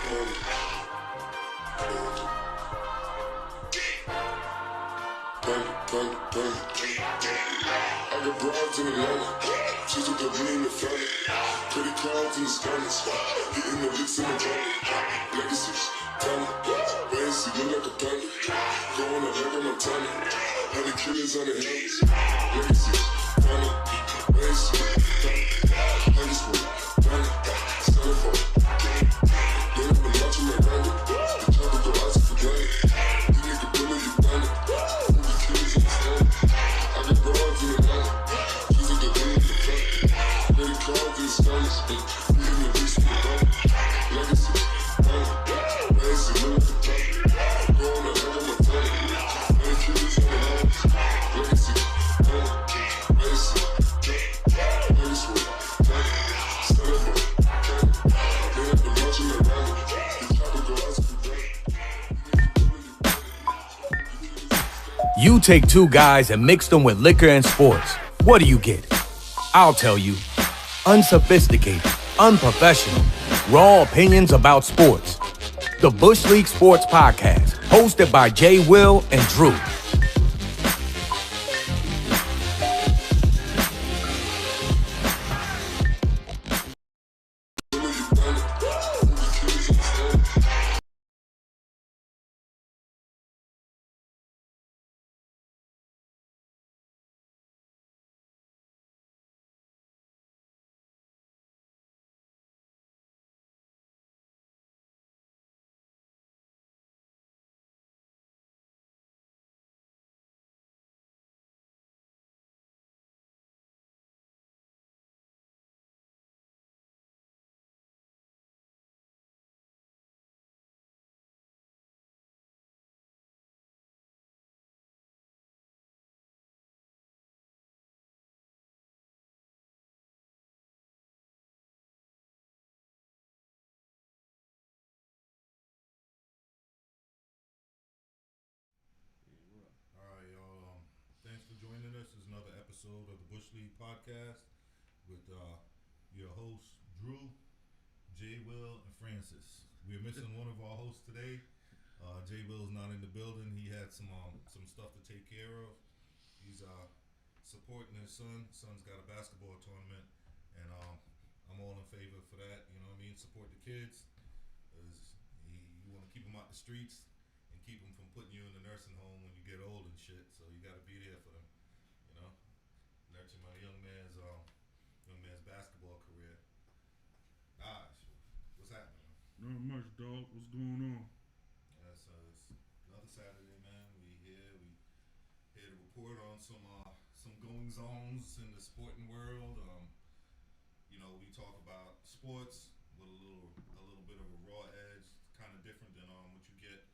I got broads in Atlanta, just with the lean in the family. Credit cards in the scanners, hitting the licks in the van. Legacies, talent, Banksy look like a panda. Going out like a Montana, 100 killers on the hands. Legacies, talent, Banksy, talent, Legacy, talent, standing for. They have been watching my rabbit, they try to go out for granted. You nigga bullet, you done it. 100 killers in the stand. I got broads in Atlanta, just with the lean in the family. Credit cards in the scanners, hitting the licks in the van. Legacy, talent, Banksy look like a panda. Going out like a Montana, 100 killers on the hands. Legacy, talent, Banksy, talent, Legacy, talent, standing for. They have been watching my rabbit, they try to go out for granted. You take two guys and mix them with liquor and sports. What do you get? I'll tell you. Unsophisticated, unprofessional, raw opinions about sports. The Bush League Sports Podcast, hosted by Jay Will and Drew. All right, y'all. Thanks for joining us. This is another episode of the Bush League Podcast with your hosts, Drew, Jay Will, and Francis. We're missing one of our hosts today. Jay Will's not in the building. He had some stuff to take care of. He's supporting his son. Son's got a basketball tournament, and I'm all in favor for that. You know what I mean? Support the kids. You want to keep them out the streets and keep them from putting you in the nursing home when you get old and shit. So you got to be there for them. You know, nurture my young man's basketball career. Gosh, what's happening? Not much, dog. What's going on? Yeah, so it's another Saturday, man. We here to report on some goings ons in the sporting world. You know, we talk about sports with a little bit of a raw edge, kind of different than what you get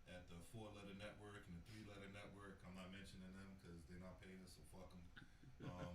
at the 4-letter network and the 3-letter network. I'm not mentioning them because they're not paying us, so fuck them. You know,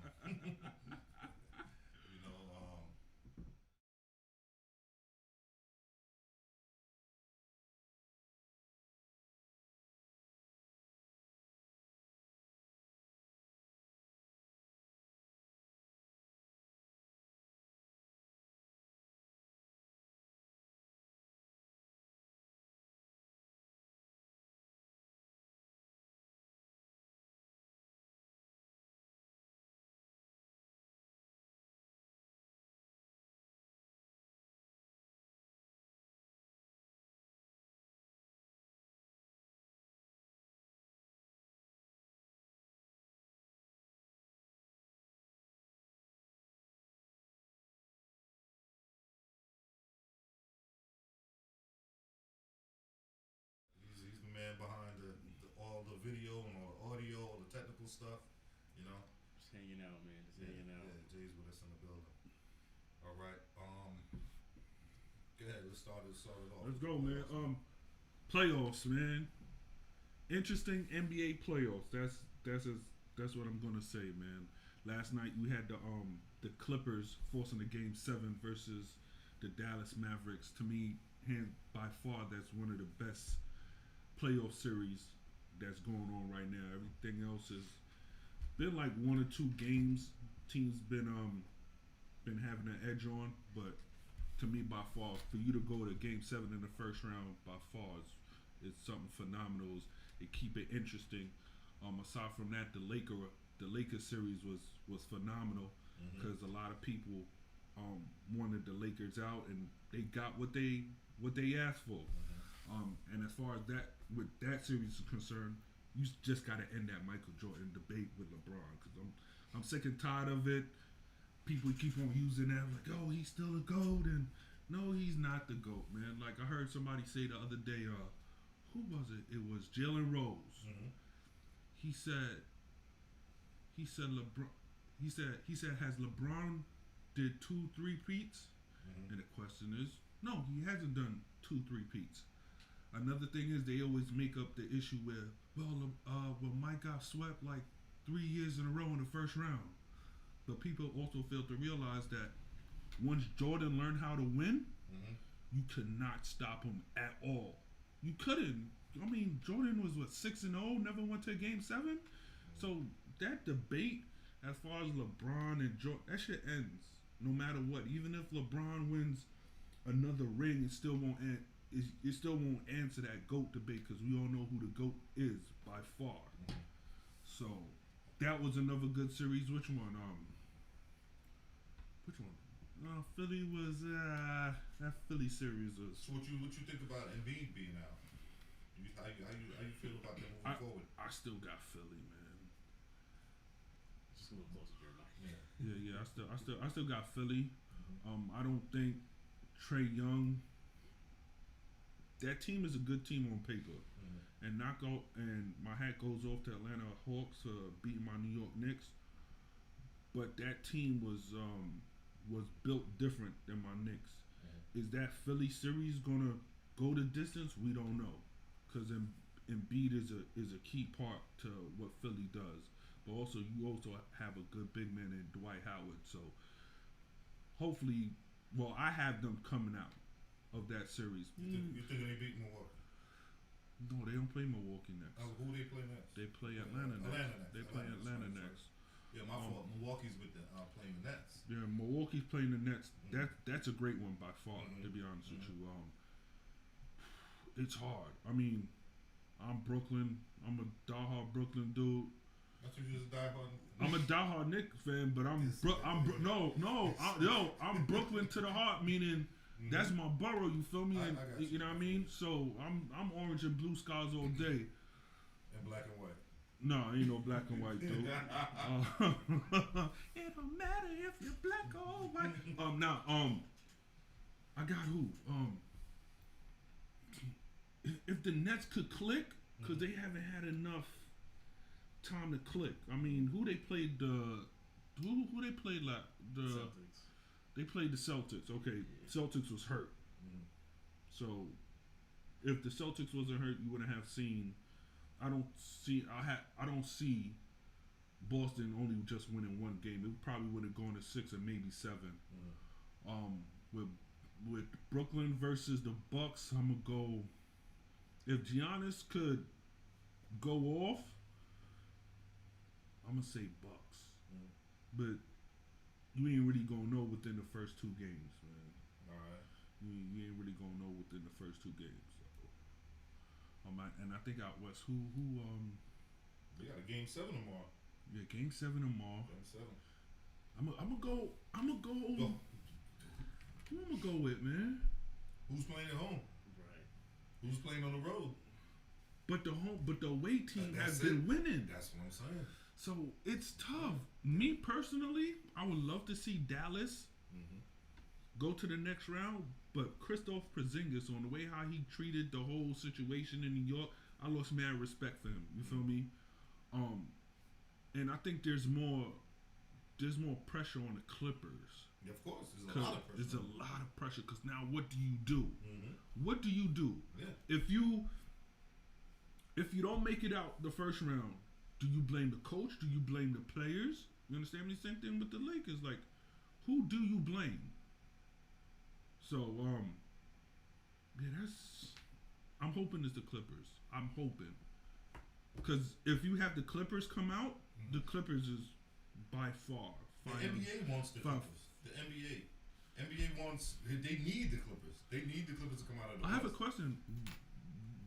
he's the man behind all the video and all the audio, all the technical stuff. You know. Just hanging out, man. Just hanging out. Yeah, Jay's with us in the building. All right. Go ahead. Let's start it off. Let's go, man. Playoffs, man. Interesting NBA playoffs. That's what I'm gonna say, man. Last night we had the Clippers forcing the game 7 versus the Dallas Mavericks. To me, by far, that's one of the best playoff series that's going on right now. Everything else has been like 1 or 2 games teams been having an edge on, but to me, by far, for you to go to Game 7 in the first round, by far, is something phenomenal. It keep it interesting. Aside from that, the Lakers series was phenomenal because a lot of people wanted the Lakers out, and they got what they asked for. And as far as that with that series is concerned, you just got to end that Michael Jordan debate with LeBron, because I'm sick and tired of it. People keep on using that like, oh, he's still a GOAT, and no, he's not the GOAT, man. Like I heard somebody say the other day, who was it? It was Jalen Rose. He said LeBron. He said has LeBron did 2 3-peats? And the question is, no, he hasn't done 2 3-peats. Another thing is they always make up the issue where, well, Mike got swept like 3 years in a row in the first round. But people also fail to realize that once Jordan learned how to win, you could not stop him at all. You couldn't. I mean, Jordan was 6-0, never went to Game 7. So that debate, as far as LeBron and Jordan, that shit ends no matter what. Even if LeBron wins another ring, it still won't end. It still won't answer that GOAT debate, because we all know who the GOAT is by far. So that was another good series. Which one? Philly was that Philly series was. So what you think about Embiid being out? How you feel about that moving forward? I still got Philly, man. Just a little closer to your mic. Yeah. I still got Philly. I don't think Trae Young. That team is a good team on paper, and my hat goes off to Atlanta Hawks beating my New York Knicks. But that team was built different than my Knicks. Is that Philly series gonna go the distance? We don't know, because Embiid is a key part to what Philly does. But also you have a good big man in Dwight Howard. So hopefully, I have them coming out of that series. You think they beat Milwaukee? No, they don't play Milwaukee next. Who they play next? They play Atlanta next. They play Atlanta next. Yeah, my fault. Milwaukee's with playing the Nets. Yeah, Milwaukee's playing the Nets. That's a great one by far. To be honest with you, it's hard. I mean, I'm Brooklyn. I'm a diehard Brooklyn dude. That's what you just diehard. I'm a diehard Knicks fan, but I'm Brooklyn to the heart, meaning that's my borough. You feel me? And, I got you know what I mean? So I'm orange and blue skies all day. And black and white. No, ain't no black and white, dude. It don't matter if you're black or white. I got who? If the Nets could click, because they haven't had enough time to click. I mean, who they played who they played Celtics. They played the Celtics. Okay, Celtics was hurt. So if the Celtics wasn't hurt, you wouldn't have seen. I don't see Boston only just winning one game. It probably would have gone to 6 or maybe 7. With Brooklyn versus the Bucks, I'm gonna go. If Giannis could go off, I'm gonna say Bucks. But you ain't really gonna know within the first 2 games, man. All right. You ain't really gonna know within the first 2 games. So. And I think out west, who They got a Game 7 tomorrow. Yeah, Game 7 tomorrow. Game 7. I'm gonna go. Go. Who I'm gonna go with, man? Who's playing at home? Right. Who's playing on the road? But the away team That's has been it. winning. That's what I'm saying. So it's tough. Me personally, I would love to see Dallas go to the next round. But Kristaps Porzingis, on the way how he treated the whole situation in New York, I lost mad respect for him. You feel me? And I think there's more pressure on the Clippers. Yeah, of course, there's a lot of pressure. There's a lot of pressure because now what do you do? What do you do? Yeah. If you don't make it out the first round, do you blame the coach? Do you blame the players? You understand me? Same thing with the Lakers. Like, who do you blame? So, I'm hoping it's the Clippers. I'm hoping. Because if you have the Clippers come out, the Clippers is by far. The NBA wants the Clippers. The NBA. NBA wants. They need the Clippers. They need the Clippers to come out of the. I have a West. question.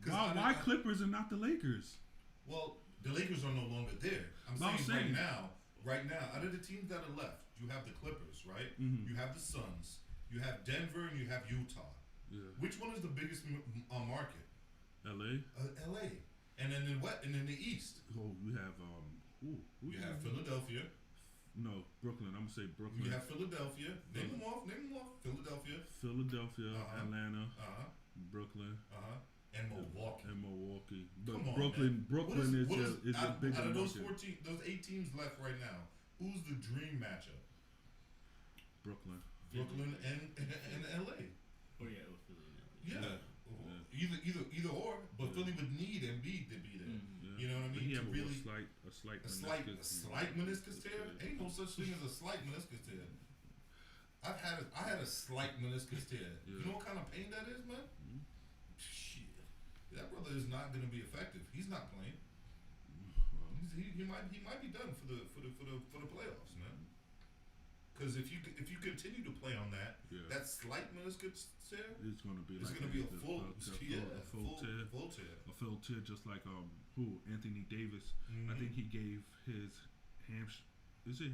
'Cause Why Clippers and not the Lakers? Well, the Lakers are no longer there. I'm But I'm saying saying- right now, out of the teams that are left, you have the Clippers, right? Mhm. You have the Suns, you have Denver, and you have Utah. Yeah. Which one is the biggest market? LA. LA. And then in what? And in the East, Oh, you have who you have Philadelphia. No, Brooklyn. I'm gonna say Brooklyn. You have Philadelphia. Name them off. Philadelphia. Philadelphia, Uh-huh. Atlanta, Uh huh. Brooklyn, And Milwaukee. and Milwaukee. But Come on, Brooklyn, man. Brooklyn What is a out, bigger out of those market. those 8 teams left right now. Who's the dream matchup? Brooklyn. Brooklyn and LA. Oh yeah, it was Philly now. Yeah. Either or, but Philly would need Embiid to be there. Yeah. You know what I But mean? he To have really a slight a slight meniscus tear. Ain't no such thing as a slight meniscus tear. I had a slight meniscus tear. You Yeah. know what kind of pain that is, man? Shit, that brother is not going to be effective. He's not playing. He might be done for the playoffs, man. Because if you continue to play on that, Yeah. that slight meniscus tear, It's gonna be it's like going to be a the full tear. full tear. A full tear, just like Anthony Davis. I think he gave his is it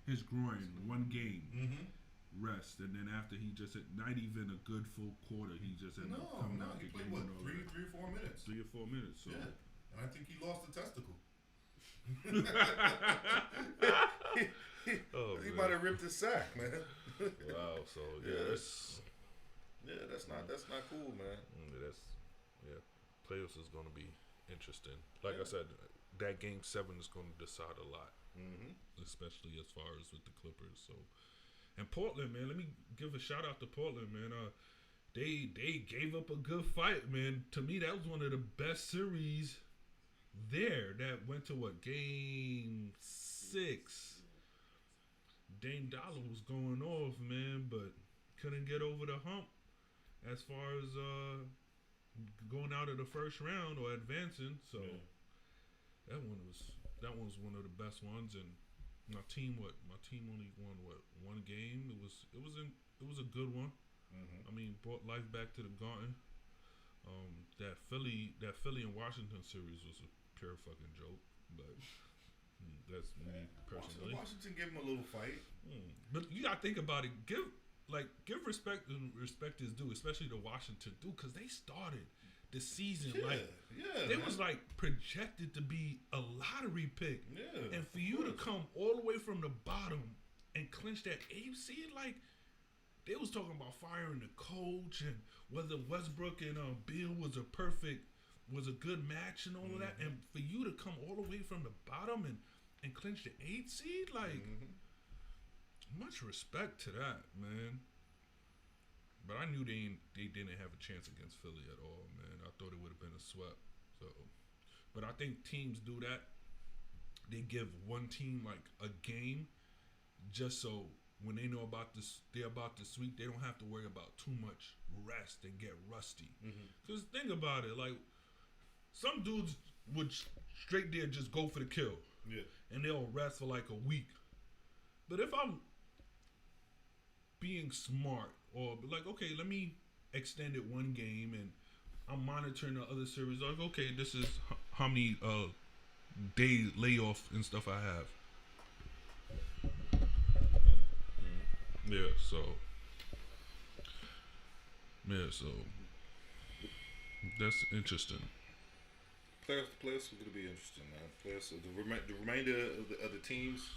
his groin 1 game Mm-hmm. rest, and then after he just had not even a good full quarter, he just ended up coming out He the played game what, and all that. 3 or 4 minutes. 3 or 4 minutes. So Yeah, and I think he lost a testicle. Oh, He man. might have ripped his sack, man. Wow. So Yeah. yeah, that's not cool, man. Playoffs is going to be interesting. Like I said, that game 7 is going to decide a lot, especially as far as with the Clippers. So, and Portland, man, let me give a shout out to Portland, man. They gave up a good fight, man. To me, that was one of the best series there. That went to game 6. Dame Dollar was going off, man, but couldn't get over the hump as far as going out of the first round or advancing. So that one was one of the best ones. And my team only won 1 game. It was a good one. I mean, brought life back to the Garden. That Philly and Washington series was a pure fucking joke, but that's me personally. Washington gave him a little fight. But you gotta think about it. Give respect and respect is due, especially to Washington, because they started the season they was like projected to be a lottery pick, and for you to come all the way from the bottom and clinch that 8th seed, like they was talking about firing the coach and whether Westbrook and Beal was a good match and all of that, and for you to come all the way from the bottom and clinch the 8th seed, like. Much respect to that, man. But I knew they didn't have a chance against Philly at all, man. I thought it would have been a sweep. So, but I think teams do that. They give one team like a game, just so when they know about this, they're about to sweep. They don't have to worry about too much rest and get rusty. Because think about it, like some dudes would straight there just go for the kill, and they'll rest for like a week. But if I'm being smart, or like, okay, let me extend it 1 game, and I'm monitoring the other series. Like, okay, this is how many day layoff and stuff I have. So that's interesting. Playoffs are going to be interesting, man. The remainder of the teams,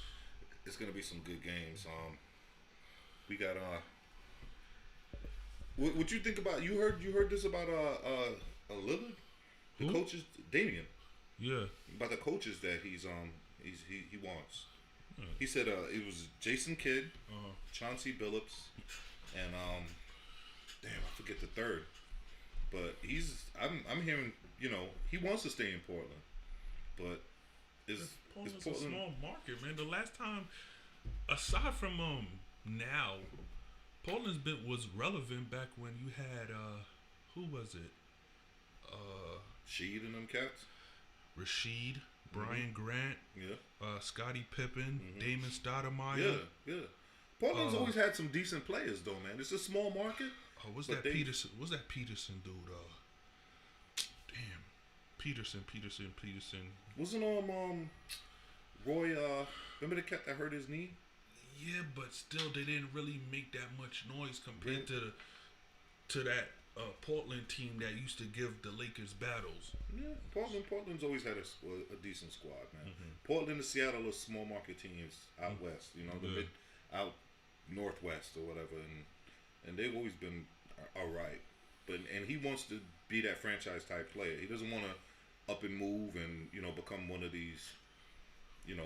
it's going to be some good games. We got what you think about? You heard this about Lillard, the coaches, Damian. Yeah. About the coaches that he wants. He said it was Jason Kidd, Chauncey Billups, and damn, I forget the third. But I'm hearing, he wants to stay in Portland, but is Portland's Portland a small market, man. The last time, aside from now, Portland's was relevant back when you had who was it? Sheed and them cats? Rashid, Brian Grant, Yeah. Scottie Pippen, Damon Stoudemire. Yeah. Portland's always had some decent players, though, man. It's a small market. Oh, what's but that Peterson? What's that Peterson dude? Damn, Peterson. Wasn't Roy? Remember the cat that hurt his knee? Yeah, but still, they didn't really make that much noise compared to that Portland team that used to give the Lakers battles. Yeah, Portland's always had a decent squad, man. Portland and Seattle are small market teams out west, you know, out northwest or whatever, and they've always been all right. But he wants to be that franchise type player. He doesn't want to up and move and, you know, become one of these, you know,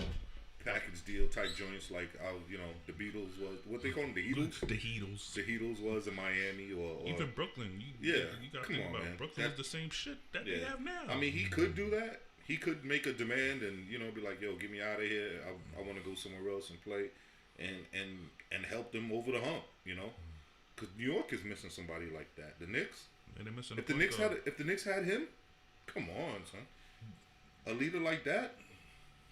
package deal type joints like you know, the Beatles was, what they call them, the Heatles. The Heatles Was in Miami or even Brooklyn. You got to think about it. Brooklyn's the same shit that they have now. I mean, he could do that. He could make a demand and, you know, be like, yo, get me out of here. I want to go somewhere else and play, and help them over the hump. You know, because New York is missing somebody like that. The Knicks. And they're missing if the Knicks had him, come on, son. A leader like that.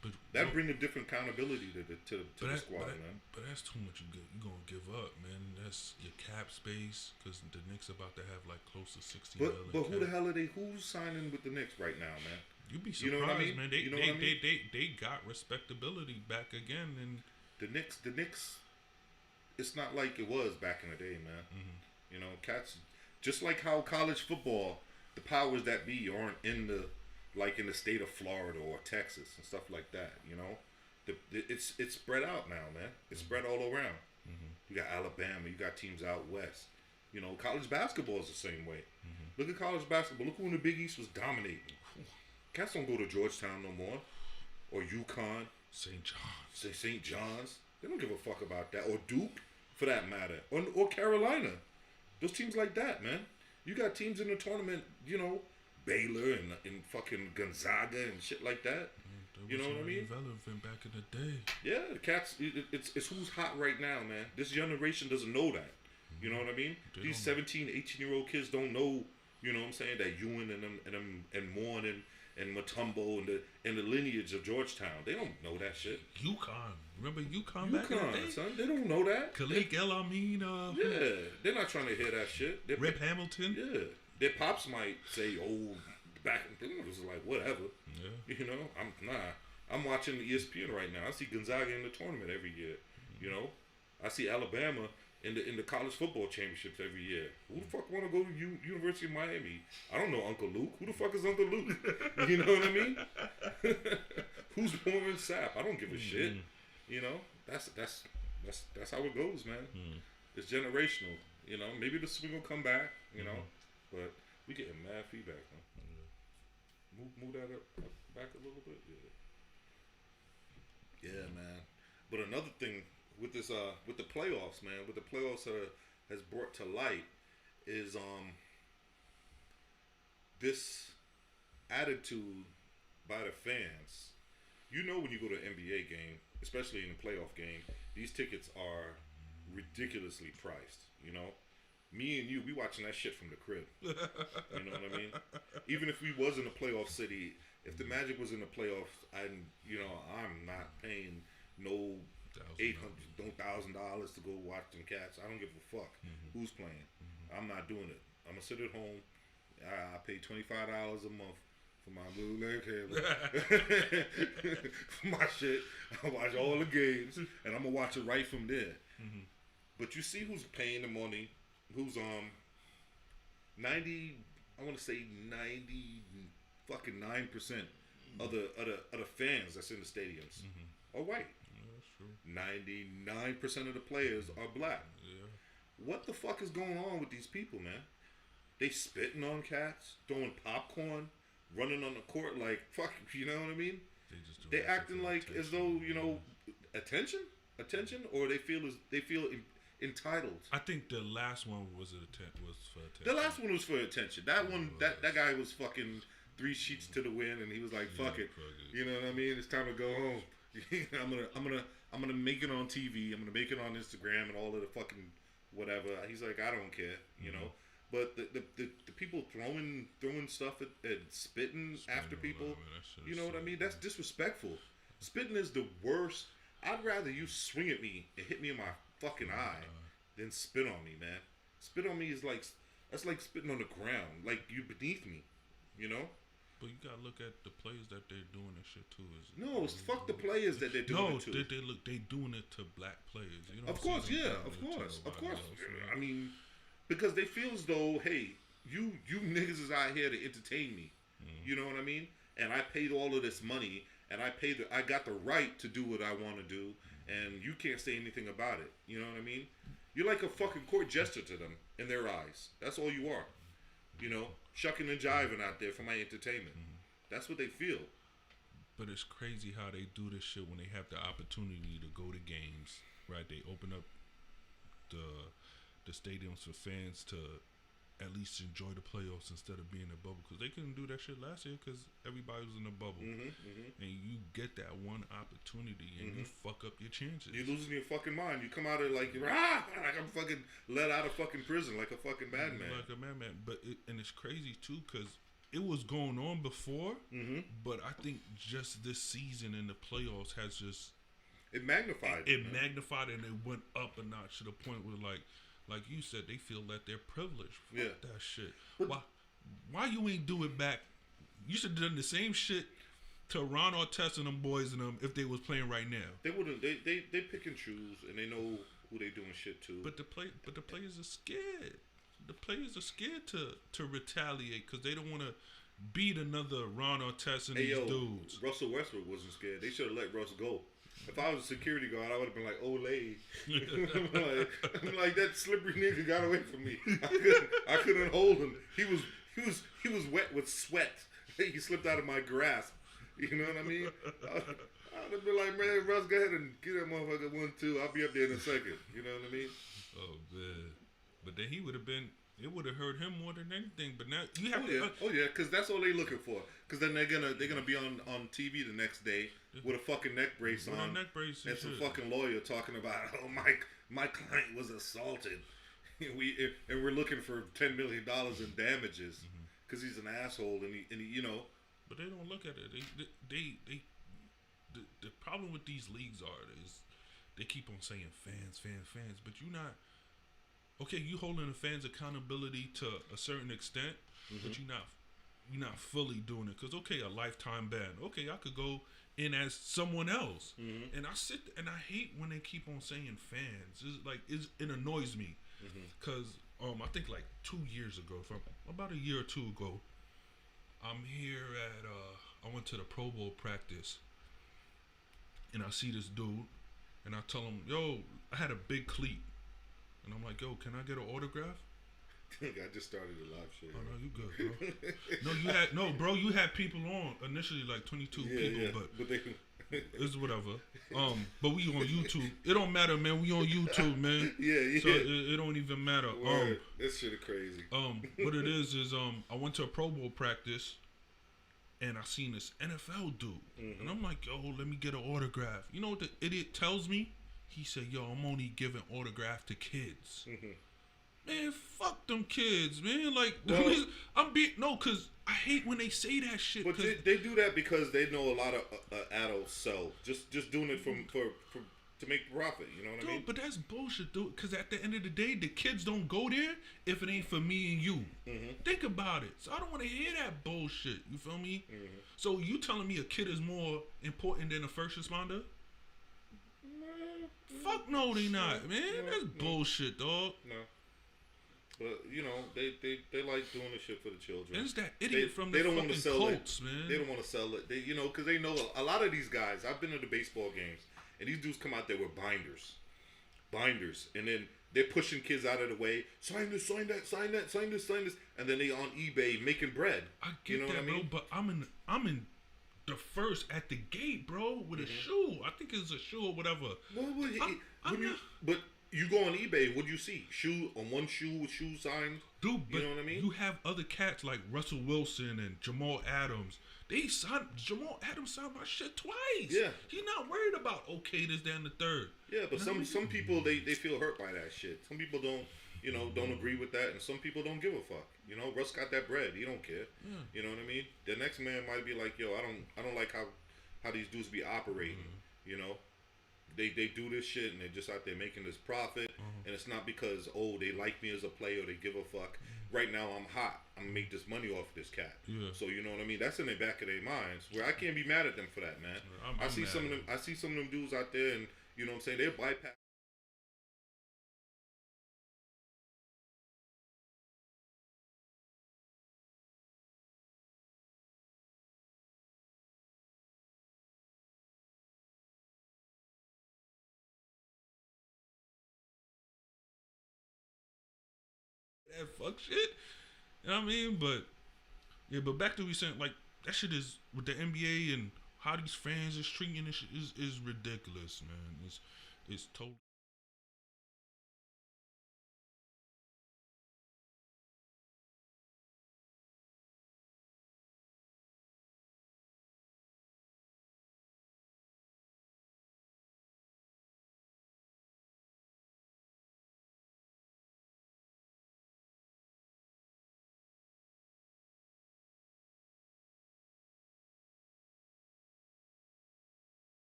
But that bring a different accountability to the squad, man. But that's too much. You're gonna give up, man. That's your cap space because the Knicks about to have like close to 60 million. But who the hell are they? Who's signing with the Knicks right now, man? You'd be surprised, you know what I mean? Man. They got respectability back again, and the Knicks. It's not like it was back in the day, man. You know, cats. Just like how college football, the powers that be aren't in the state of Florida or Texas and stuff like that, you know, it's spread out now, man. It's spread all around. You got Alabama, you got teams out west. You know, college basketball is the same way. Look at college basketball. Look when the Big East was dominating. Cats don't go to Georgetown no more, or UConn, St. John's. They don't give a fuck about that, or Duke, for that matter, or Carolina. Those teams like that, man. You got teams in the tournament, you know. Baylor and fucking Gonzaga and shit like that. You know what I mean? Relevant back in the day. Yeah, the cats. It's who's hot right now, man. This generation doesn't know that. You know what I mean? These 17, 18-year-old kids don't know. You know what I'm saying? That Ewan and Morn and Mutombo and the lineage of Georgetown. They don't know that shit. UConn. Remember UConn back in the day? Son. They don't know that. Khalik El-Amin. Yeah, they're not trying to hear that shit. Rip Hamilton. Yeah. Their pops might say, "Oh, back in the was like whatever." Yeah. You know, I'm watching ESPN right now. I see Gonzaga in the tournament every year. You know, I see Alabama in the college football championships every year. Who the fuck want to go to University of Miami? I don't know Uncle Luke. Who the fuck is Uncle Luke? You know what I mean? Who's Warren Sapp? I don't give a shit. You know, that's how it goes, man. It's generational. You know, maybe the swing will come back. You know. But we getting mad feedback, huh? Move that up back a little bit, yeah, man. But another thing with this, with the playoffs, man, what the playoffs has brought to light is this attitude by the fans. You know, when you go to an NBA game, especially in a playoff game, these tickets are ridiculously priced. You know. Me and you, we watching that shit from the crib. You know what I mean? Even if we was in a playoff city, if the Magic was in the playoffs, I'm not paying no $1,000 to go watch them cats. I don't give a fuck who's playing. I'm not doing it. I'm gonna sit at home. I pay $25 a month for my blue leg cable, for my shit. I watch all the games, and I'm gonna watch it right from there. But you see who's paying the money. Who's 90? I want to say 90 fucking 9% of the fans that's in the stadiums are white. Yeah, that's true. 99% of the players are black. Yeah. What the fuck is going on with these people, man? They spitting on cats, throwing popcorn, running on the court like fuck. You know what I mean? They acting like attention. As though you know attention, or they feel entitled. I think the last one was for attention. The last one was for attention. That one, that guy was fucking 3 sheets to the wind, and he was like, "Fuck it." You know what I mean? It's time to go home. I'm gonna make it on TV. I'm gonna make it on Instagram and all of the fucking whatever. He's like, I don't care, you know. But the people throwing stuff and spitting after people, you know what I mean? That's disrespectful. Spitting is the worst. I'd rather you swing at me and hit me in my fucking eye, then spit on me, man. Spit on me is like that's like spitting on the ground, like you beneath me, you know. But you gotta look at the players that they're doing this shit too. No, it's fuck the players that they're doing it to. No, they doing it to black players. You know, Of course, yeah, of course. I mean, because they feel as though, hey, you niggas is out here to entertain me. You know what I mean? And I paid all of this money, and I got the right to do what I want to do, and you can't say anything about it. You know what I mean? You're like a fucking court jester to them in their eyes. That's all you are. You know, shucking and jiving out there for my entertainment. That's what they feel. But it's crazy how they do this shit when they have the opportunity to go to games, right? They open up the stadiums for fans to at least enjoy the playoffs instead of being in a bubble, because they couldn't do that shit last year because everybody was in a bubble. And you get that one opportunity and you fuck up your chances. You're losing your fucking mind. You come out of like I'm fucking let out of fucking prison like a fucking madman. Like a madman. But and it's crazy too because it was going on before, but I think just this season in the playoffs has just it magnified. It magnified and it went up a notch to the point where like you said, they feel that they're privileged. Fuck that shit. Why you ain't do it back? You should have done the same shit to Ron Artest and them boys and them if they was playing right now. They wouldn't. They pick and choose and they know who they doing shit to. But the players are scared. The players are scared to retaliate because they don't want to beat another Ron Artest and these dudes. Russell Westbrook wasn't scared. They should have let Russ go. If I was a security guard, I would have been like, "Olay." I'm like that slippery nigga got away from me. I couldn't hold him. He was wet with sweat. He slipped out of my grasp. You know what I mean? I'd have been like, "Man, Russ, go ahead and get that motherfucker 1-2. I'll be up there in a second." You know what I mean? Oh man! But then he would have been. It would have hurt him more than anything. But now you have oh yeah, because that's all they looking for. Because then they're gonna be on TV the next day with a fucking neck brace on, and some fucking lawyer talking about, oh my client was assaulted, and we're looking for $10 million in damages because he's an asshole and he you know. But they don't look at it. The problem with these leagues is they keep on saying fans, but you're not. Okay, you holding the fans' accountability to a certain extent, but you're not fully doing it. Because okay, a lifetime ban. Okay, I could go in as someone else, and I sit and I hate when they keep on saying fans. It annoys me because I think like 2 years ago, about a year or two ago, I'm here at I went to the Pro Bowl practice, and I see this dude, and I tell him, yo, I had a big cleat. And I'm like, yo, can I get an autograph? I just started a live show. Oh, no, you good, bro. You had people on initially, like 22 people, but they it's whatever. But we on YouTube. It don't matter, man. We on YouTube, man. Yeah. So it don't even matter. This shit is crazy. What it is I went to a Pro Bowl practice, and I seen this NFL dude, and I'm like, yo, let me get an autograph. You know what the idiot tells me? He said, yo, I'm only giving autograph to kids. Man, fuck them kids, man. Like, because I hate when they say that shit. But they do that because they know a lot of adults sell. Just doing it to make profit, you know what I mean? But that's bullshit, dude. Because at the end of the day, the kids don't go there if it ain't for me and you. Think about it. So I don't want to hear that bullshit. You feel me? So you telling me a kid is more important than a first responder? Fuck no, they not, man. That's bullshit, dog. No. But, you know, they like doing the shit for the children. And it's that idiot from the fucking Colts, man. They don't want to sell it. They, you know, because they know a lot of these guys, I've been to the baseball games, and these dudes come out there with binders. And then they're pushing kids out of the way. Sign this, sign this. And then they on eBay making bread. I get that, bro, but I'm in the first at the gate, bro, with a shoe. I think it's a shoe or whatever. But you go on eBay, what do you see? Shoe on one shoe with shoe signs? Dude, but you know what I mean? You have other cats like Russell Wilson and Jamal Adams. Jamal Adams signed my shit twice. Yeah. He's not worried about this down the third. Yeah, but some people they feel hurt by that shit. Some people don't agree with that, and some people don't give a fuck. You know, Russ got that bread. He don't care. Yeah. You know what I mean? The next man might be like, yo, I don't like how these dudes be operating. You know, They do this shit and they're just out there making this profit, and it's not because they like me as a player, they give a fuck. Right now I'm hot. I'm gonna make this money off this cat. Yeah. So you know what I mean. That's in the back of their minds. Where I can't be mad at them for that, man. I'm I see mad some of at them. I see some of them dudes out there, and you know what I'm saying. They're bypass. that fuck shit. You know what I mean? But yeah, but back to what we saying, like that shit is with the NBA and how these fans is treating this shit is ridiculous, man. It's totally.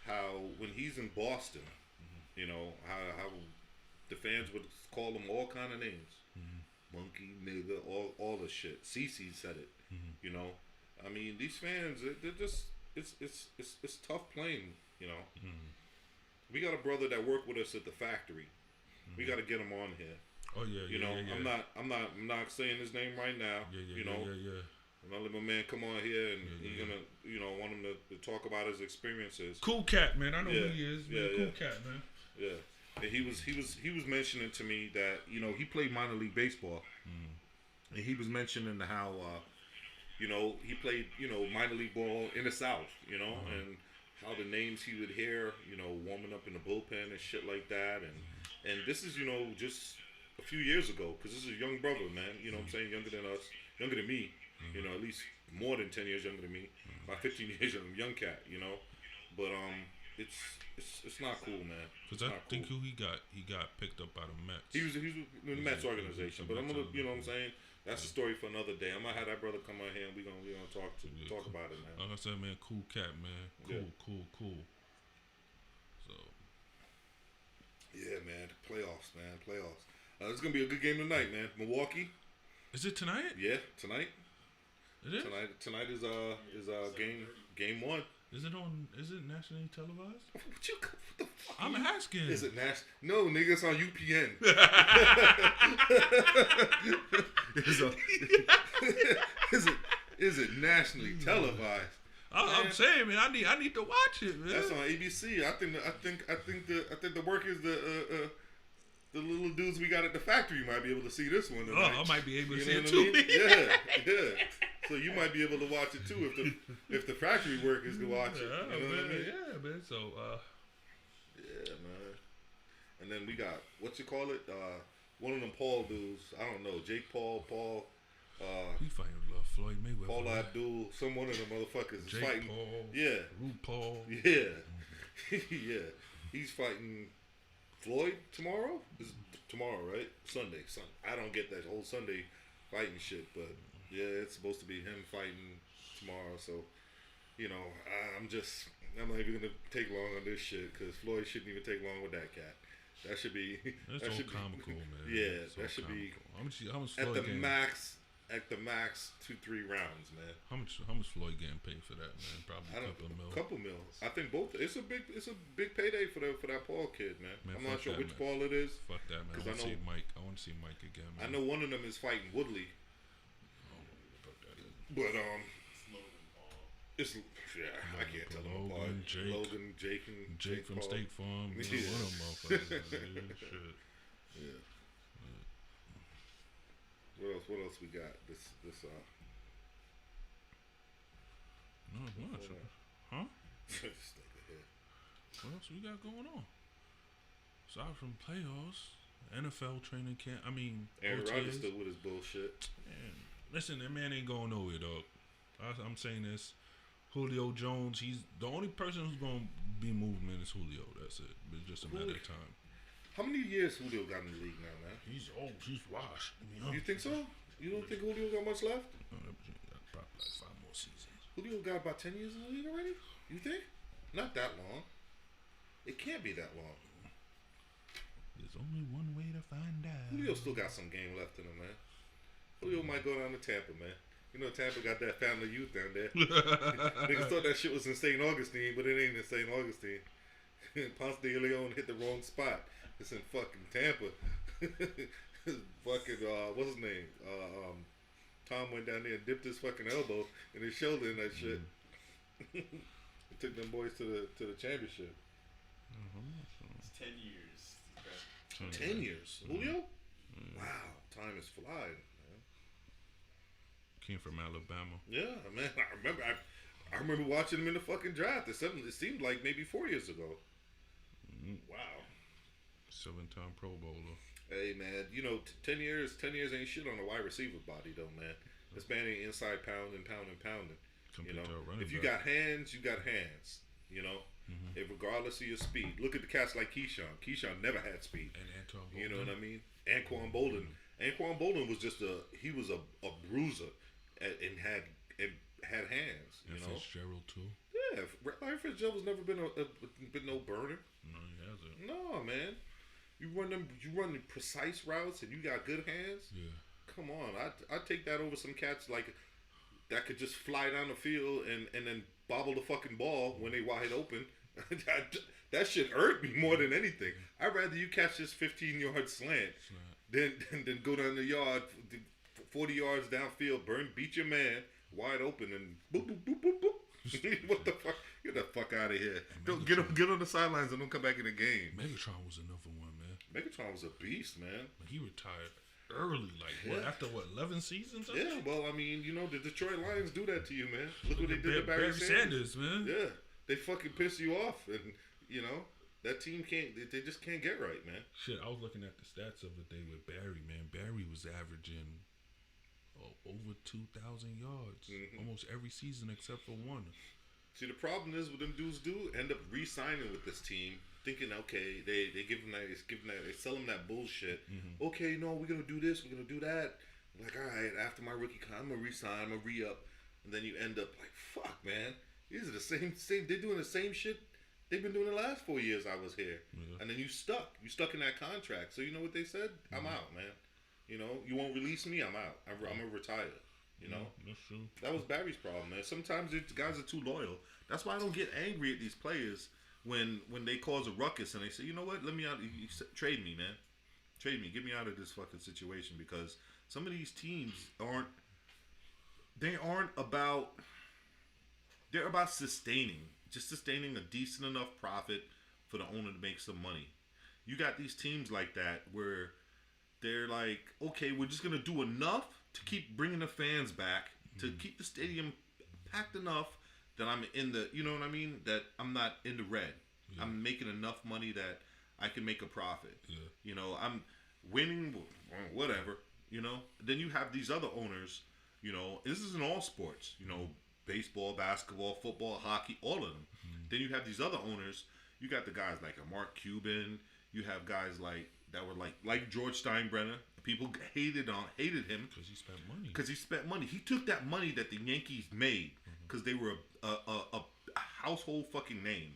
How when he's in Boston, you know how the fans would call him all kind of names, monkey, nigga, all the shit. CeCe said it. You know, I mean these fans, they're just it's tough playing. You know, we got a brother that worked with us at the factory. We got to get him on here. Oh yeah, You know, I'm not saying his name right now. Yeah, you know. yeah. I'm gonna let my man come on here and he's gonna, you know, want him to talk about his experiences. Cool cat, man. I know Yeah, who he is. Man. yeah, Cool yeah. cat, man. Yeah, and he was mentioning to me that, you know, he played minor league baseball, and he was mentioning how, you know, he played, you know, minor league ball in the South, you know, and how the names he would hear, you know, warming up in the bullpen and shit like that, and this is, you know, just a few years ago, because this is a young brother, man, you know what I'm saying, younger than us, younger than me, you know, at least more than 10 years younger than me, about 15 years younger, young cat, you know, but it's not cool, man. Because I think who he got picked up by the Mets. He was in the Mets organization, but I'm gonna, you know what I'm saying. That's a story for another day. I'm gonna have that brother come on here and we gonna talk about it, man. Like I said, man, cool cat, man. Cool. So Yeah, man. Playoffs, man. Playoffs. It's gonna be a good game tonight, man. Milwaukee. is it tonight? Yeah, tonight. It is. Tonight is game one. Is it nationally televised? What the fuck? I'm asking. Is it national? No, nigga, it's on UPN. Is it nationally televised? I'm saying, man, I need to watch it, man. That's on ABC. I think the workers, the little dudes we got at the factory might be able to see this one tonight. I might be able to You see know it what too. I mean? Yeah. So you might be able to watch it too if the factory workers can watch it. You know what I mean? Yeah, man. So, Yeah, man. And then we got what you call it? One of them Paul dudes. I don't know. Jake Paul. he fighting Floyd Mayweather. Paul man. Abdul. Some one of them motherfuckers is Jake fighting. Paul. Yeah. RuPaul. Yeah. Yeah. He's fighting Floyd tomorrow? This is tomorrow, right? Sunday. I don't get that whole Sunday fighting shit, but yeah, it's supposed to be him fighting tomorrow. So, you know, I'm not even gonna take long on this shit because Floyd shouldn't even take long with that cat. That should be. That's that all should comical, be, man. Yeah, It's that all should be comical. How much at Floyd the game? max. at the max 2-3 rounds, man. How much Floyd getting paid for that, man? Probably a couple of mil. Couple mils. I think both. It's a big payday for that Paul kid, man. I'm not sure which Paul it is. Fuck that, man. I want to see Mike. I want to see Mike again, man. I know one of them is fighting Woodley. But it's I can't tell them apart. Logan, Jake from Paul. State Farm. Yeah. One of them motherfuckers. Shit. Yeah. What else we got? This Not much. Huh? this nigga here. What else we got going on? Aside from playoffs, NFL training camp. I mean, Aaron OTAs. Rodgers still with his bullshit. Man, listen, that man ain't going nowhere, dog. I'm saying this. Julio Jones, he's the only person who's going to be moving is Julio. That's it. It's just a matter of time. How many years Julio got in the league now, man? He's old. He's washed. You think so? You don't think Julio got much left? Probably like 5 more seasons. Julio got about 10 years in the league already? You think? Not that long. It can't be that long. There's only one way to find out. Julio still got some game left in him, man. Julio might go down to Tampa, man. You know, Tampa got that family youth down there. Niggas thought that shit was in St. Augustine, but it ain't in St. Augustine. Ponce de Leon hit the wrong spot. It's in fucking Tampa. Fucking, what's his name? Tom went down there and dipped his fucking elbow and his shoulder in that shit. It took them boys to the championship. It's 10 years. 10 years? Julio? Wow, time is flying. Came from Alabama. Yeah, man. I remember watching him in the fucking draft. It seemed like maybe 4 years ago. Wow. 7-time Pro Bowler. Hey, man. You know, 10 years ain't shit on a wide receiver body, though, man. This man ain't inside pounding. You know, if you got hands, you got hands. You know, if regardless of your speed. Look at the cats like Keyshawn. Keyshawn never had speed. And Antoine Bolden. You know what I mean? Anquan Bolden. Anquan Bolden was just a bruiser. And had hands, you know. Fitzgerald too. Yeah, Larry Fitzgerald's never been no burner. No, he hasn't. No, man. You run the precise routes and you got good hands. Yeah. Come on, I take that over some cats like that could just fly down the field and then bobble the fucking ball when they wide open. That shit hurt me more than anything. I'd rather you catch this 15-yard slant than go down the yard. 40 yards downfield, beat your man wide open, and boop, boop, boop, boop, boop. What the fuck? Get the fuck out of here. Don't get on the sidelines and don't come back in the game. Megatron was another one, man. Megatron was a beast, man. He retired early, after 11 seasons? Yeah, well, I mean, you know, the Detroit Lions do that to you, man. Look what they did to Barry Sanders, man. Yeah, they fucking piss you off, and, you know, that team they just can't get right, man. Shit, I was looking at the stats of the day with Barry, man. Barry was averaging over 2,000 yards almost every season except for one. See, the problem is what them dudes do end up re-signing with this team, thinking, okay, they sell them that bullshit. Okay, no, we're gonna do this, we're gonna do that. Like, all right, after my rookie con, I'm gonna re-sign, I'm gonna re-up, and then you end up like, fuck, man, these are the same. They're doing the same shit they've been doing the last 4 years I was here, and then you stuck in that contract. So you know what they said? I'm out, man. You know, you won't release me, I'm out. I'm gonna retire. You know, that's true. That was Barry's problem, man. Sometimes the guys are too loyal. That's why I don't get angry at these players when they cause a ruckus and they say, you know what, let me out. Trade me, man. Trade me. Get me out of this fucking situation, because some of these teams aren't about. They're about sustaining a decent enough profit for the owner to make some money. You got these teams like that where they're like, okay, we're just gonna do enough to keep bringing the fans back, to keep the stadium packed enough that I'm in the, you know what I mean? That I'm not in the red. Yeah. I'm making enough money that I can make a profit. Yeah. You know, I'm winning, whatever, you know? Then you have these other owners, you know, this is in all sports, you know, baseball, basketball, football, hockey, all of them. Then you have these other owners. You got the guys like a Mark Cuban. You have guys that were like George Steinbrenner. People hated him because he spent money. He took that money that the Yankees made because they were a household fucking name.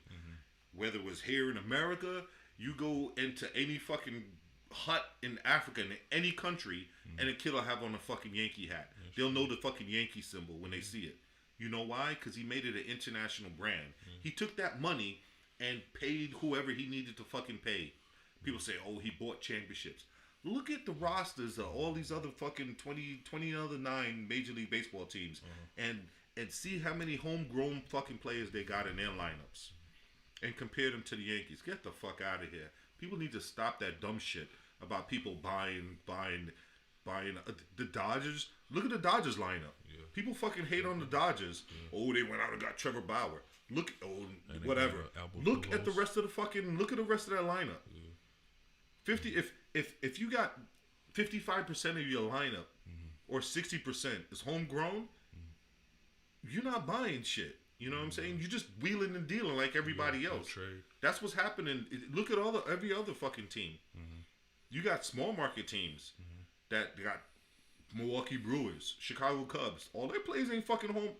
Whether it was here in America, you go into any fucking hut in Africa, in any country, and a kid will have on a fucking Yankee hat. They'll know the fucking Yankee symbol when they see it. You know why? Because he made it an international brand. He took that money and paid whoever he needed to fucking pay. People say, oh, he bought championships. Look at the rosters of all these other fucking 20 other 9 Major League Baseball teams, and see how many homegrown fucking players they got in their lineups, and compare them to the Yankees. Get the fuck out of here. People need to stop that dumb shit about people buying the Dodgers. Look at the Dodgers lineup. Yeah. People fucking hate on the Dodgers. Yeah. Oh, they went out and got Trevor Bauer. Look, whatever. Look at the rest of the fucking. Look at the rest of that lineup. Yeah. 50. If you got 55% of your lineup or 60% is homegrown, you're not buying shit. You know what I'm saying? You're just wheeling and dealing like everybody else. That's what's happening. Look at every other fucking team. You got small market teams that got Milwaukee Brewers, Chicago Cubs. All their players ain't fucking home.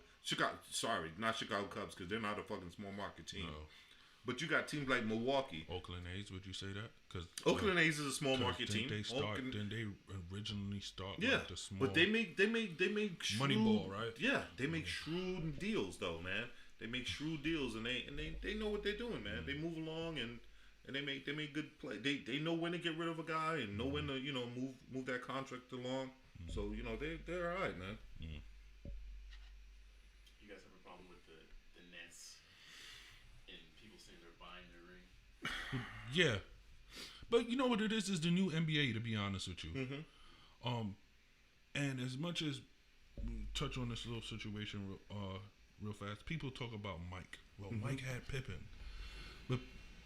Not Chicago Cubs, because they're not a fucking small market team. No. But you got teams like Milwaukee. Oakland A's, would you say that? Because Oakland A's is a small market team. Didn't they originally start like the small? But they make shrewd, Moneyball, right? Yeah, they make shrewd deals though, man. They make shrewd deals, and they know what they're doing, man. They move along and they make good play. They know when to get rid of a guy and know when to move that contract along. So they're all right, man. You guys have a problem with the Nets and people saying they're buying their ring? Yeah, but you know what it is the new NBA. To be honest with you, and as much as we touch on this little situation real fast, people talk about Mike. Well, Mike had Pippen,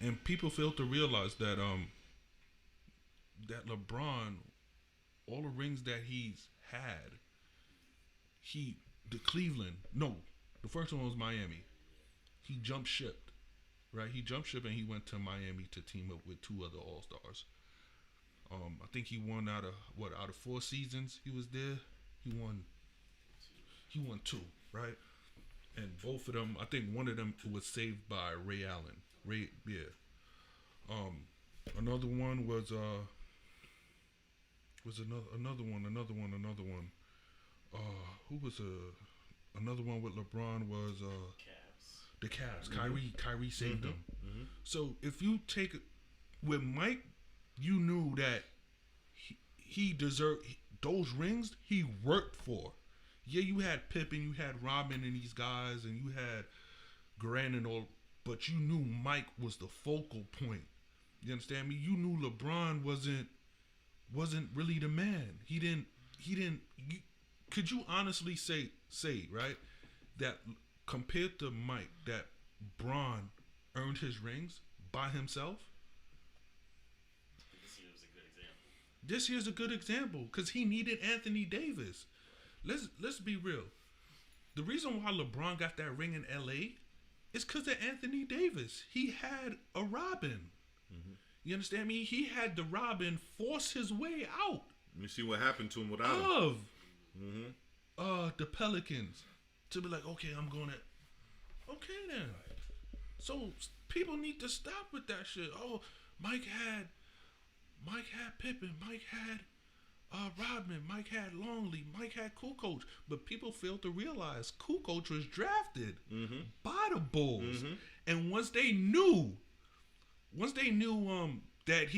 and people fail to realize that that LeBron, all the rings that he's had, the first one was Miami. He jumped ship. Right, he jumped ship and he went to Miami to team up with 2 other All-Stars. I think he won out of 4 seasons he was there. He won 2, right? And both of them, I think one of them was saved by Ray Allen. Another one was another one. Who was another one with LeBron was the Cavs. Kyrie saved them. So if you take with Mike, you knew that he deserved those rings. He worked for. Yeah, you had Pippen, you had Robin, and these guys, and you had Grant and all, but you knew Mike was the focal point. You understand me? You knew LeBron wasn't really the man. He didn't. Could you honestly say right that? Compared to Mike, that Bron earned his rings by himself. This year was a good example. This year's a good example because he needed Anthony Davis. Let's be real. The reason why LeBron got that ring in LA is because of Anthony Davis. He had a Robin. You understand me? He had the Robin force his way out. You see what happened to him without him. The Pelicans. To be like, okay, I'm going to... Okay, then. So, people need to stop with that shit. Oh, Mike had Pippen. Mike had Rodman. Mike had Longley. Mike had Kukoc. But people fail to realize Kukoc was drafted by the Bulls. And once they knew that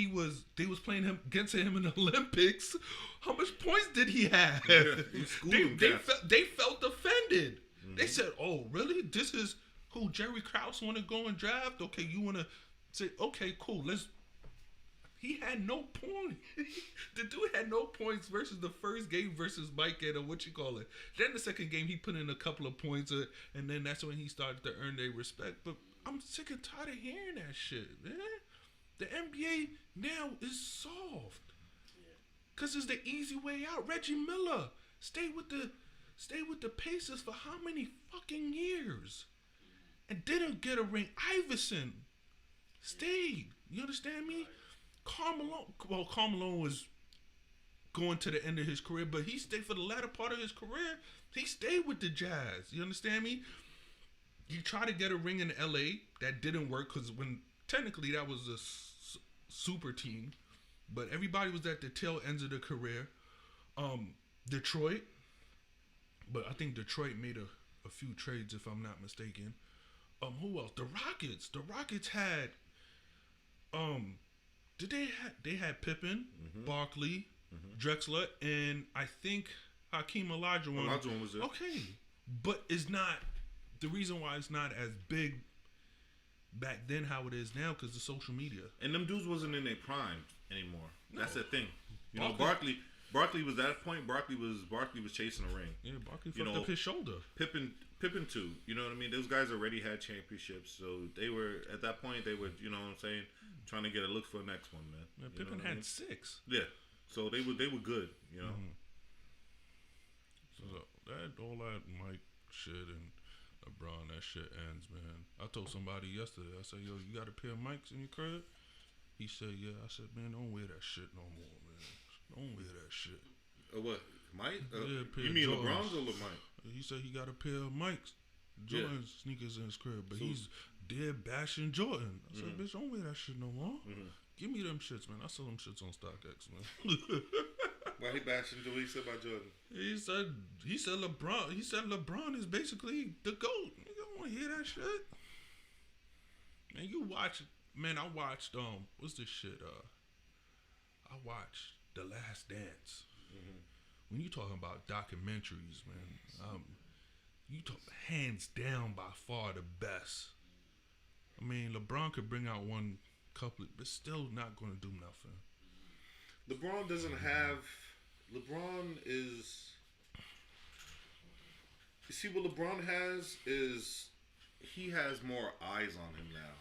they was playing him against him in the Olympics, how much points did he have? They felt offended. They said, "Oh, really? This is who Jerry Krause want to go and draft? Okay, you want to say, okay, cool. He had no point. The dude had no points versus the first game versus Mike and Then the second game, he put in a couple of points, and then that's when he started to earn their respect. But I'm sick and tired of hearing that shit, man. The NBA now is soft. Because it's the easy way out. Reggie Miller stayed with the Pacers for how many fucking years? And didn't get a ring. Iverson stayed. You understand me? Karl Malone was going to the end of his career, but he stayed for the latter part of his career. He stayed with the Jazz. You understand me? You try to get a ring in LA. That didn't work because when technically that was a super team. but everybody was at the tail ends of their career. Detroit, but I think Detroit made a few trades, if I'm not mistaken. Who else? The Rockets. The Rockets had, they had Pippen, Barkley, Drexler, and I think Hakeem Olajuwon. Olajuwon was there. Okay, but it's not the reason why it's not as big back then how it is now because of social media. And them dudes wasn't in their prime anymore. That's the thing. You know, Barkley- Barkley was at that point. Barkley was chasing a ring. Yeah, Barkley fucked up his shoulder. Pippen too. You know what I mean? Those guys already had championships, so they were at that point. They were, you know what I'm saying, trying to get a look for the next one, man. Yeah, You know Pippen what I had mean? 6. Yeah. So they were good. You know. So that all that Mike shit and LeBron, that shit ends, man. I told somebody yesterday. I said, "Yo, you got a pair of mics in your crib?" He said, "Yeah." I said, "Man, don't wear that shit no more, man. Don't wear that shit." What? Mike? Yeah, a pair You of mean Jordans. LeBron's or Mike? He said he got a pair of Mike's Jordan sneakers in his crib, but So- he's dead bashing Jordan. I said, Mm-hmm. "Bitch, don't wear that shit no more. Give me them shits, man. I sell them shits on StockX, man." Why he bashing what he said about Jordan? He said LeBron. He said LeBron is basically the GOAT. You don't want to hear that shit. Man, you watch. Man, I watched what's this shit? I watched The Last Dance. When you talking about documentaries, man, you talk hands down by far the best. I mean, LeBron could bring out one couplet, but still not going to do nothing. LeBron doesn't have. LeBron is. You see, what LeBron has is he has more eyes on him now.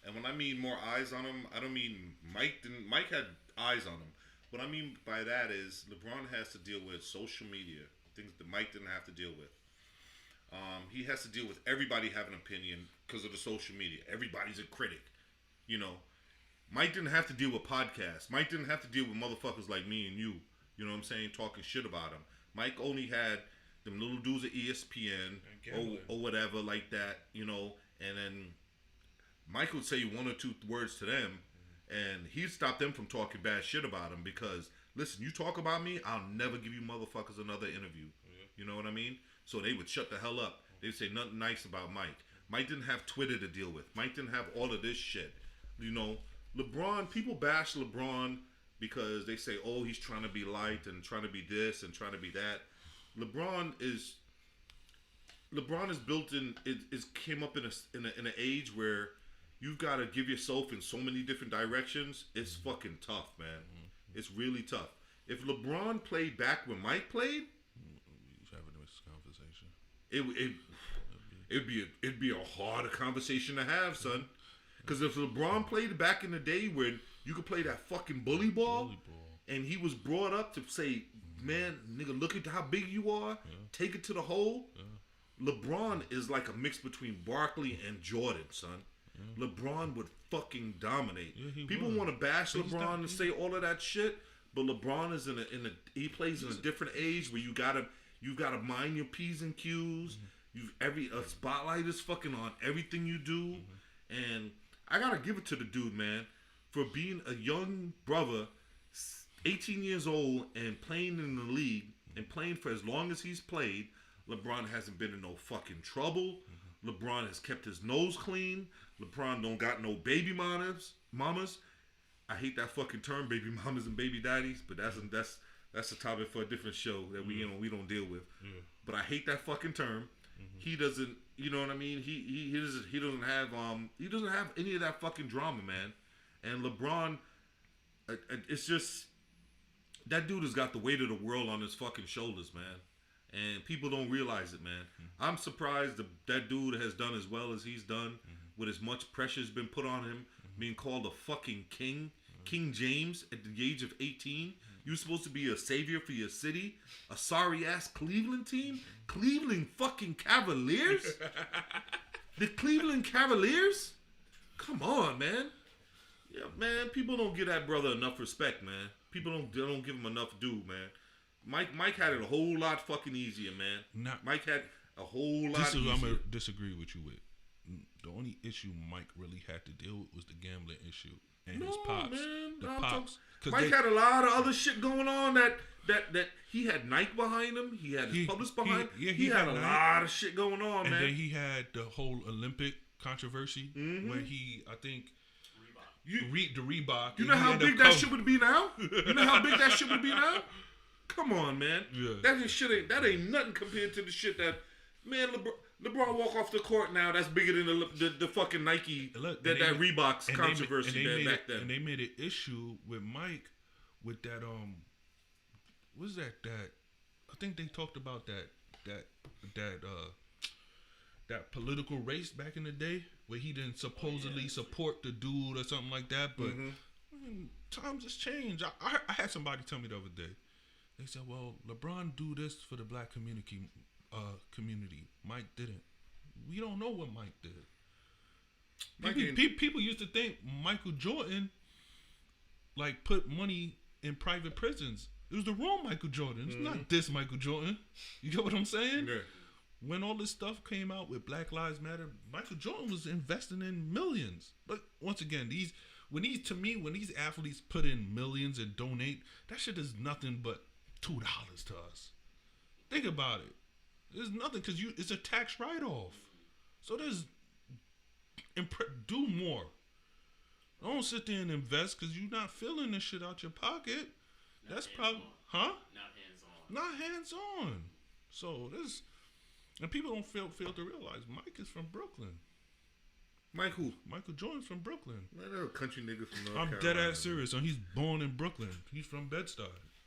And when I mean more eyes on him, I don't mean Mike didn't. Mike had eyes on him. What I mean by that is LeBron has to deal with social media, things that Mike didn't have to deal with. He has to deal with everybody having an opinion because of the social media. Everybody's a critic, you know. Mike didn't have to deal with podcasts. Mike didn't have to deal with motherfuckers like me and you. You know what I'm saying? Talking shit about him. Mike only had them little dudes at ESPN or whatever like that, you know. And then Mike would say one or two words to them, and he'd stop them from talking bad shit about him because, listen, you talk about me, I'll never give you motherfuckers another interview. You know what I mean? So they would shut the hell up. They'd say nothing nice about Mike. Mike didn't have Twitter to deal with. Mike didn't have all of this shit. You know, LeBron, people bash LeBron because they say, oh, he's trying to be liked and trying to be this and trying to be that. LeBron is built in. It came up in an age where you've got to give yourself in so many different directions. It's fucking tough, man. It's really tough. If LeBron played back when Mike played, He's having this conversation. it'd be a harder conversation to have, son. Because if LeBron played back in the day when you could play that fucking bully ball, and he was brought up to say, man, nigga, look at how big you are, take it to the hole. LeBron is like a mix between Barkley and Jordan, son. LeBron would fucking dominate. People want to bash LeBron and say all of that shit, but LeBron is he plays in a different age where you gotta mind your P's and Q's. A spotlight is fucking on everything you do, and I gotta give it to the dude, man, for being a young brother, 18 years old, and playing in the league and playing for as long as he's played. LeBron hasn't been in no fucking trouble. LeBron has kept his nose clean. LeBron don't got no baby mamas. I hate that fucking term, baby mamas and baby daddies, but that's a topic for a different show that we don't deal with. But I hate that fucking term. He doesn't, you know what I mean? He doesn't have any of that fucking drama, man. And LeBron, it's just that dude has got the weight of the world on his fucking shoulders, man. And people don't realize it, man. I'm surprised that dude has done as well as he's done, with as much pressure's been put on him, being called a fucking king, King James at the age of 18. You're supposed to be a savior for your city, a sorry ass Cleveland team, Cleveland fucking Cavaliers. The Cleveland Cavaliers. Come on, man. Yeah, man. People don't give that brother enough respect, man. People don't give him enough due, man. Mike had it a whole lot fucking easier, man. Mike had a whole lot easier. I'm gonna disagree with you with. The only issue Mike really had to deal with was the gambling issue, and No, his pops. man. The I'm pops. talking- Mike had a lot of other shit going on that he had Nike behind him. He had his publicist behind him. He had a lot of shit going on, and man. then he had the whole Olympic controversy when he, I think, the Reebok. You know how big that shit would be now? You know how big that shit would be now? Come on, man. Yeah. That ain't nothing compared to the shit that, man, LeBron walk off the court now. That's bigger than the fucking Nike, Look, that Reebok's controversy back then. And they made an issue with Mike with that, what's that, I think they talked about that political race back in the day where he didn't supposedly support the dude or something like that, but times has changed. I had somebody tell me the other day. They said, "Well, LeBron do this for the black community. Mike didn't. We don't know what Mike did. People used to think Michael Jordan like put money in private prisons. It was the wrong Michael Jordan. It's not this Michael Jordan. You get what I'm saying? Yeah. When all this stuff came out with Black Lives Matter, Michael Jordan was investing in millions. But once again, when these athletes put in millions and donate, that shit is nothing but $2 to us. Think about it. There's nothing because it's a tax write-off. So do more. Don't sit there and invest because you're not feeling this shit out your pocket. That's probably, huh? Not hands-on. So and people don't fail to realize Mike is from Brooklyn. Mike who? Michael Jordan's from Brooklyn. Man, they're a country nigga from North I'm Carolina. dead ass serious. And he's born in Brooklyn. He's from Bed-Stuy.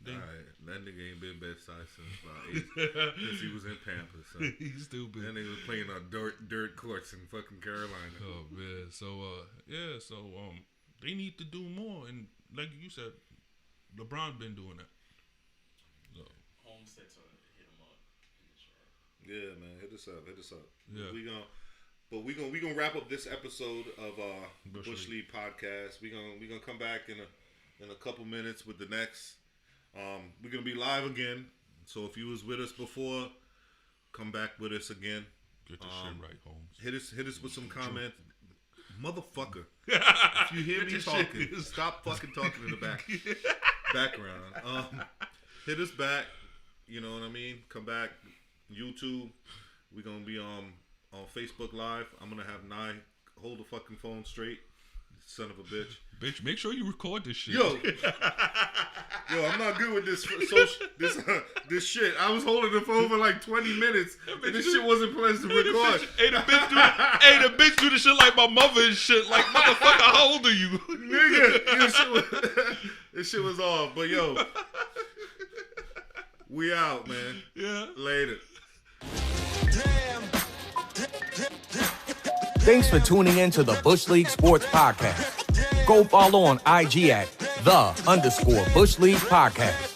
Alright, that nigga ain't been Bed-Stuy since since he was in Tampa. So. He's stupid. That nigga was playing on dirt courts in fucking Carolina. Oh man, so they need to do more, and like you said, LeBron been doing that. So Holmes said to hit him up in the chat. Yeah, man, hit us up. Yeah. We gonna wrap up this episode of Bush League podcast. We gonna come back in a couple minutes with the next. We're gonna be live again. So if you was with us before, come back with us again. Get the shit right, Holmes. Hit us with some comments. Motherfucker. If you hear me talking, stop fucking talking in the background. Hit us back. You know what I mean? Come back. YouTube. We're gonna be on Facebook Live. I'm gonna have Nye hold the fucking phone straight. Son of a bitch. Bitch, make sure you record this shit. Yo, I'm not good with this this shit. I was holding the phone for like 20 minutes, and this shit wasn't pleasant to record. The bitch do the shit like my mother and shit. Like, motherfucker, how old are you? Nigga, this shit was off. But yo, we out, man. Yeah. Later. Thanks for tuning in to the Bush League Sports Podcast. Go follow on IG at _Bush League Podcast.